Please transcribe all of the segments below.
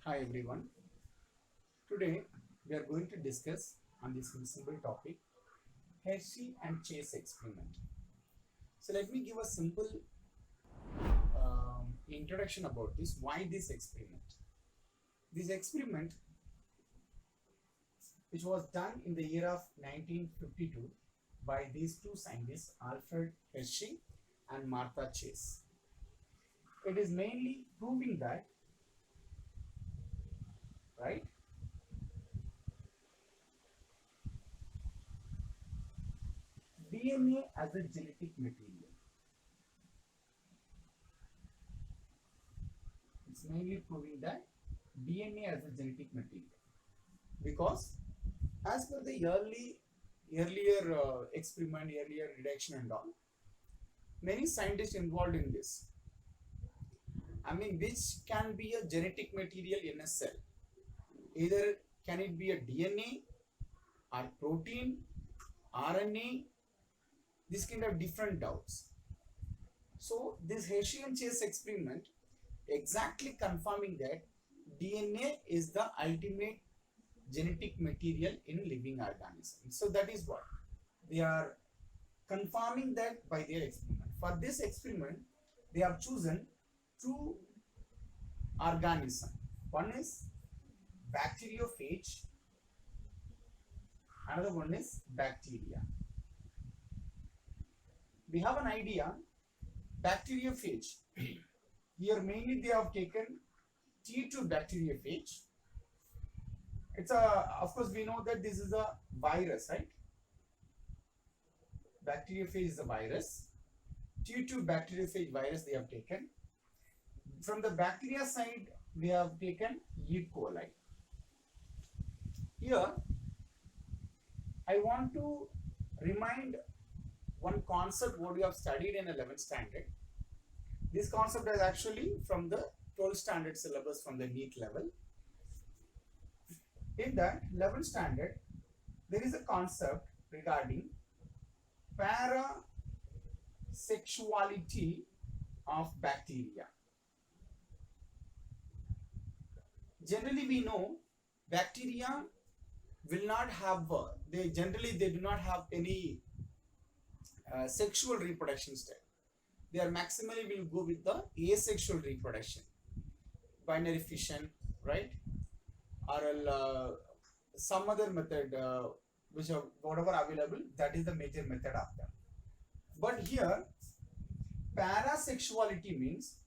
Hi everyone. Today we are going to discuss on this simple topic Hershey and Chase experiment. So let me give a simple introduction about this. Why this experiment? This experiment, which was done in the year of 1952 by these two scientists, Alfred Hershey and Martha Chase. It is mainly proving that, right? DNA as a genetic material. It's mainly proving that DNA as a genetic material, because as per the earlier experiment, earlier reduction and all, many scientists involved in this. I mean, which can be a genetic material in a cell. Either can it be a DNA or protein, RNA, this kind of different doubts. So this Hershey and Chase experiment exactly confirming that DNA is the ultimate genetic material in living organisms. So that is what they are confirming that by their experiment. For this experiment, they have chosen two organisms. One is bacteriophage, another one is bacteria. We have an idea, bacteriophage. Here mainly they have taken T2 bacteriophage. It's a, of course we know that this is a virus, right? Bacteriophage is a virus. T2 bacteriophage virus they have taken. From the bacteria side, we have taken E. coli. Here, I want to remind one concept what we have studied in 11th standard. This concept is actually from the 12th standard syllabus from the NEET level. In that 11th standard, there is a concept regarding parasexuality of bacteria. Generally, we know bacteria will not have, they do not have any sexual reproduction style. They are maximally will go with the asexual reproduction, binary fission, right? Or some other method, which are whatever available, that is the major method of them. But here, parasexuality means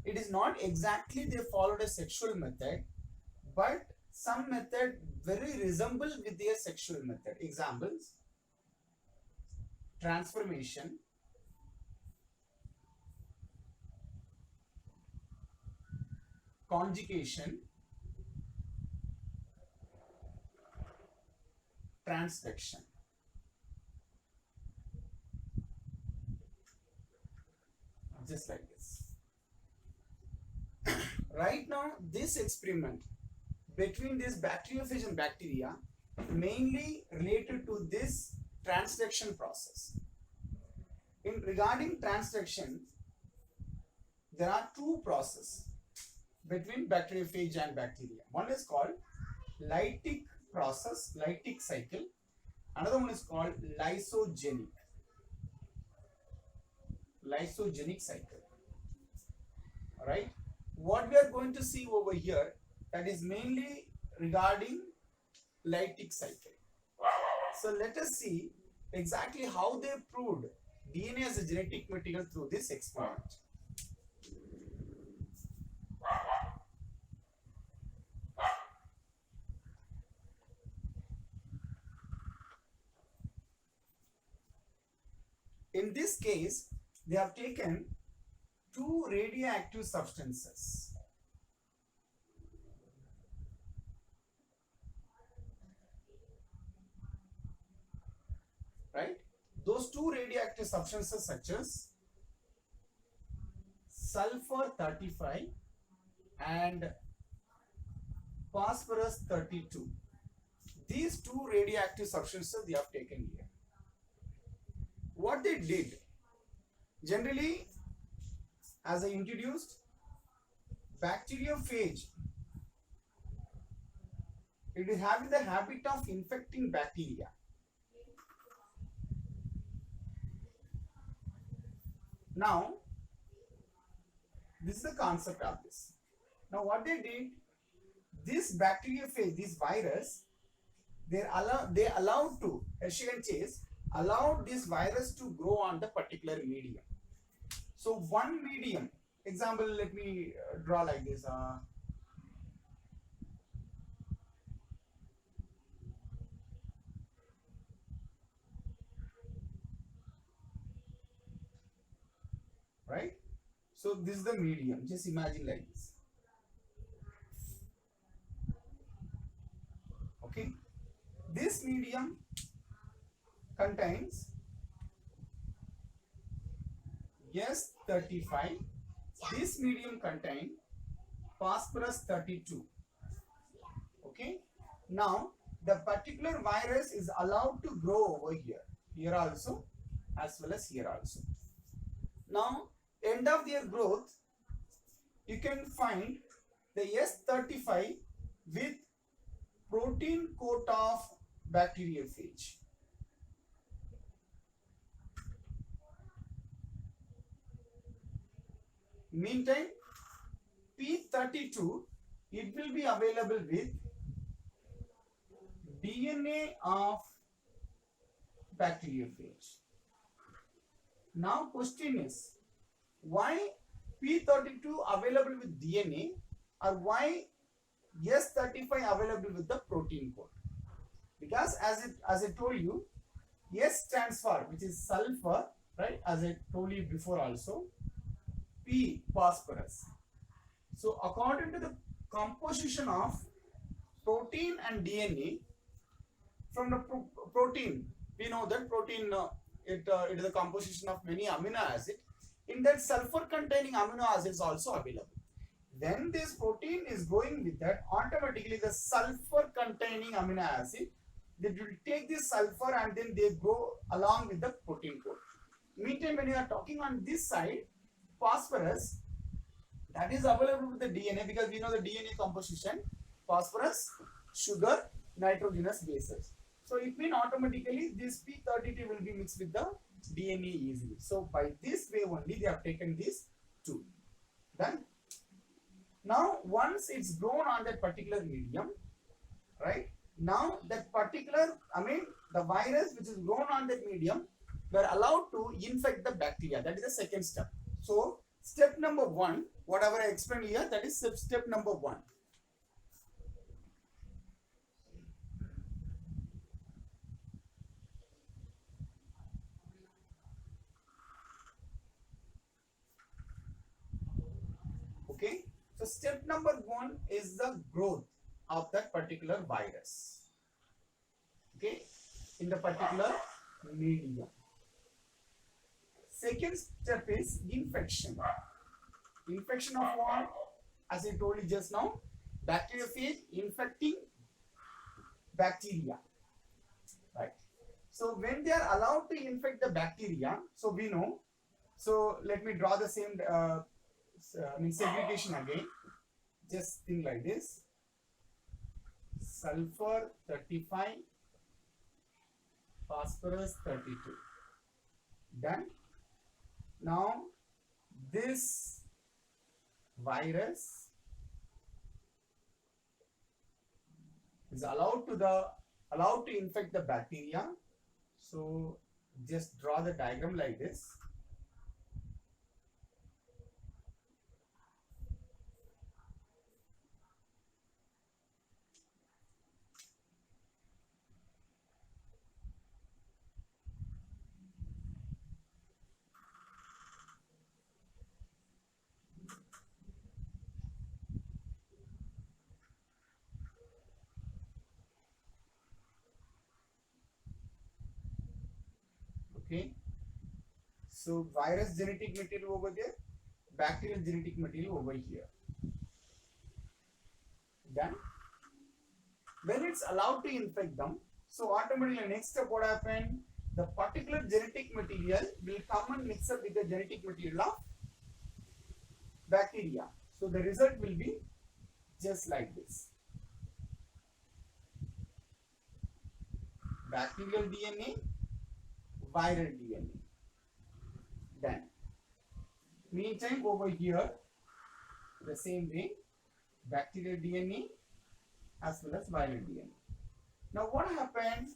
it is not exactly they followed a sexual method, but some method very resemble with their sexual method. Examples: transformation, conjugation, transfection. Just like this. Right now, this experiment between this bacteriophage and bacteria mainly related to this transfection process. In regarding transfection, there are two processes between bacteriophage and bacteria. One is called lytic process, lytic cycle. Another one is called lysogenic cycle. All right. What we are going to see over here, that is mainly regarding lytic cycle. So let us see exactly how they proved DNA as a genetic material through this experiment. In this case, they have taken two radioactive substances. Right? Those two radioactive substances such as sulfur 35 and phosphorus 32. These two radioactive substances they have taken here. What they did, generally, as I introduced, bacteriophage, it is having the habit of infecting bacteria. Now, this is the concept of this. Now, what they did, this bacteriophage, this virus, they allowed to, Hershey and Chase allowed this virus to grow on the particular medium. So one medium, example, let me draw like this. Right? So this is the medium. Just imagine like this. Okay. This medium contains S35. This medium contains phosphorus 32. Okay. Now the particular virus is allowed to grow over here also, as well as here also. Now, end of their growth, you can find the S35 with protein coat of bacteriophage. Meantime, P32, it will be available with DNA of bacteriophage. Now question is, why P32 available with DNA or why S35 available with the protein code? Because as I told you, S stands for, which is sulfur, right? As I told you before also, P phosphorus. So according to the composition of protein and DNA, from the protein, we know that protein it is a composition of many amino acids. In that, sulfur containing amino acids also available. When this protein is going with that, automatically the sulfur containing amino acid, they will take this sulfur and then they go along with the protein code. Meantime, when you are talking on this side, phosphorus, that is available with the DNA, because we know the DNA composition, phosphorus, sugar, nitrogenous bases. So it means automatically this P32 will be mixed with the DNA easily. So by this way only they have taken these two. Done. Now once it's grown on that particular medium, right? Now that particular, the virus which is grown on that medium, were allowed to infect the bacteria. That is the second step. So step number 1, whatever I explained here, that is step number 1. Okay, so step number 1 is the growth of that particular virus. Okay, in the particular medium. Second step is infection. Infection of what? As I told you just now, bacteriophage infecting bacteria. Right. So when they are allowed to infect the bacteria, so we know. So let me draw the same segregation again. Just think like this. Sulfur 35, phosphorus 32. Done. Now this virus is allowed to infect the bacteria. So just draw the diagram like this. Okay, so virus genetic material over there, bacterial genetic material over here. Done. When it's allowed to infect them, so automatically next step what happened? The particular genetic material will come and mix up with the genetic material of bacteria. So the result will be just like this. Bacterial DNA, viral DNA. Done. Meantime, over here, the same way, bacterial DNA as well as viral DNA. Now what happens,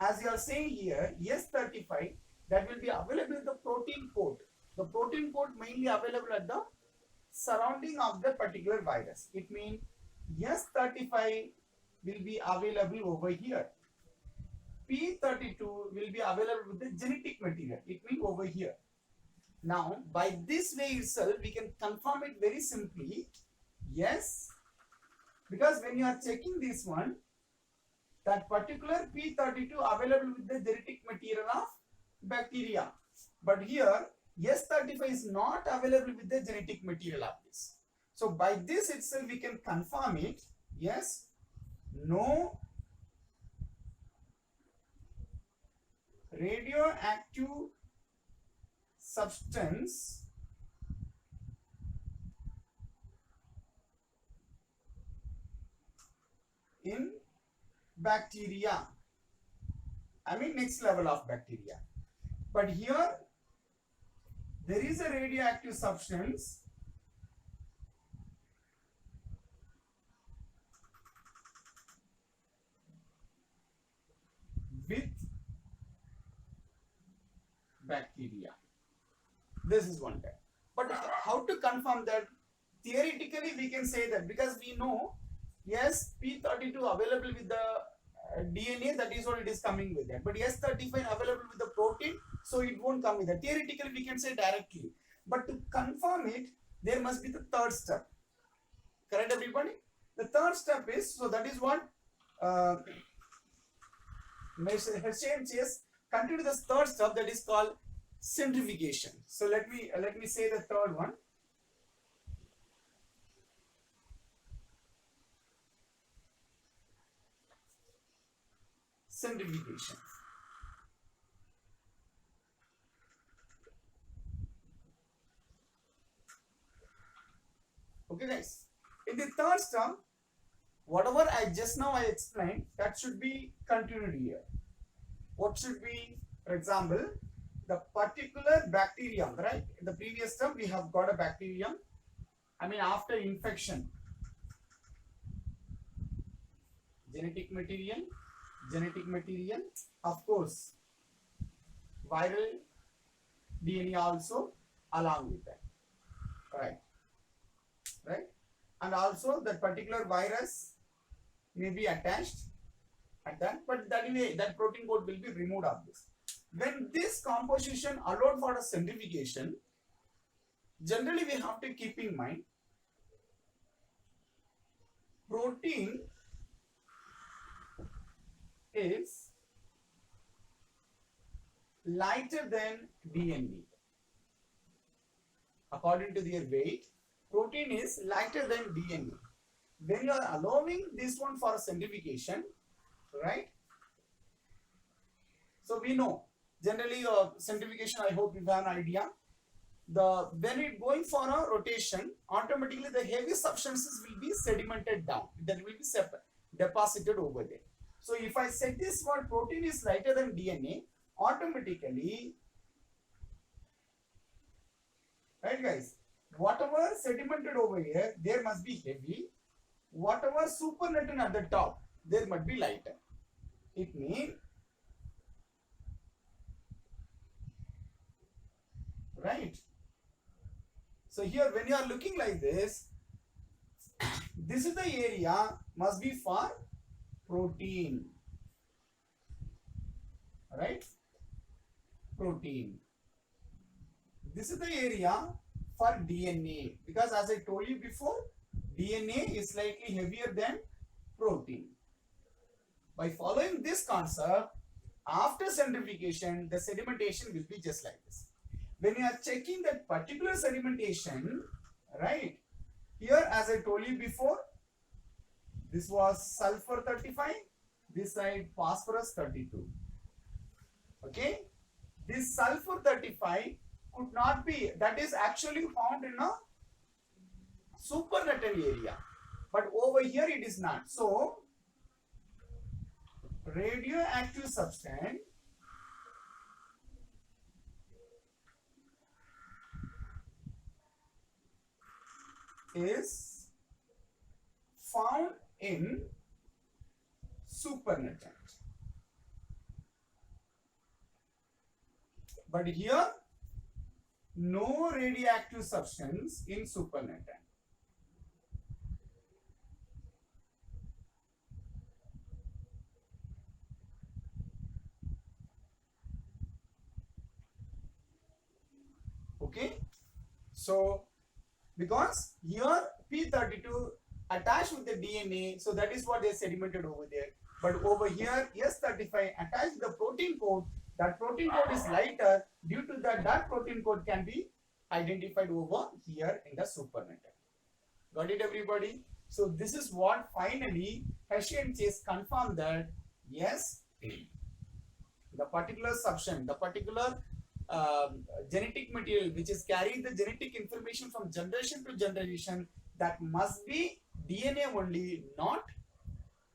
as you are saying here, S35, that will be available in the protein coat. The protein coat mainly available at the surrounding of the particular virus. It means S35 will be available over here. P32 will be available with the genetic material. It means over here. Now, by this way itself, we can confirm it very simply. Yes, because when you are checking this one, that particular P32 available with the genetic material of bacteria. But here, S35 is not available with the genetic material of this. So, by this itself, we can confirm it. Yes, no radioactive substance in bacteria. I mean next level of bacteria. But here there is a radioactive substance with bacteria. This is one type. But how to confirm that? Theoretically, we can say that because we know, yes, P32 available with the DNA, that is what it is coming with that. But S35 available with the protein, so it won't come with that. Theoretically, we can say directly. But to confirm it, there must be the third step. Correct, everybody? The third step is, so that is what Hershey says, continue the third step, that is called centrifugation. So let me say the third one. Centrifugation. Okay guys, in the third step, whatever I just now explained, that should be continued here. What should be, for example, the particular bacterium, right? In the previous step, we have got a bacterium. I mean, after infection, genetic material, of course, viral DNA also along with that, right? And also that particular virus may be attached at that, but that way that protein code will be removed of this. When this composition allowed for a centrifugation, generally we have to keep in mind protein is lighter than DNA. According to their weight, protein is lighter than DNA. When you are allowing this one for a centrifugation, right? So we know generally centrifugation, I hope you have an idea. When it going for a rotation, automatically the heavy substances will be sedimented down. That will be deposited over there. So if I set this word protein is lighter than DNA, automatically, right guys, whatever sedimented over here, there must be heavy. Whatever supernatant at the top, there must be lighter. It means, right? So here when you are looking like this, this is the area must be for protein, right? Protein. This is the area for DNA, because as I told you before, DNA is slightly heavier than protein. By following this concept, after centrifugation, the sedimentation will be just like this. When you are checking that particular sedimentation, right, here as I told you before, this was sulfur 35, this side phosphorus 32. Okay, this sulfur 35 could not be, that is actually found in a supernatant area, but over here it is not. So radioactive substance is found in supernatant, but here no radioactive substance in supernatant. Okay, so because here P32 attached with the DNA, so that is what they sedimented over there. But over here S35 attached with the protein code. That protein code is lighter. Due to that, that protein code can be identified over here in the supernatant. Got it, everybody? So this is what finally Hershey and Chase confirmed that yes, the particular substance, the particular genetic material which is carrying the genetic information from generation to generation, that must be DNA only, not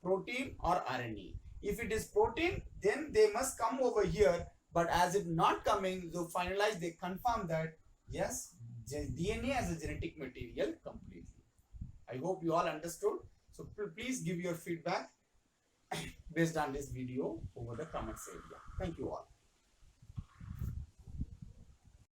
protein or RNA. If it is protein, then they must come over here. But as it not coming, so finalize, they confirm that yes, DNA as a genetic material completely. I hope you all understood. So please give your feedback based on this video over the comments area. Thank you all.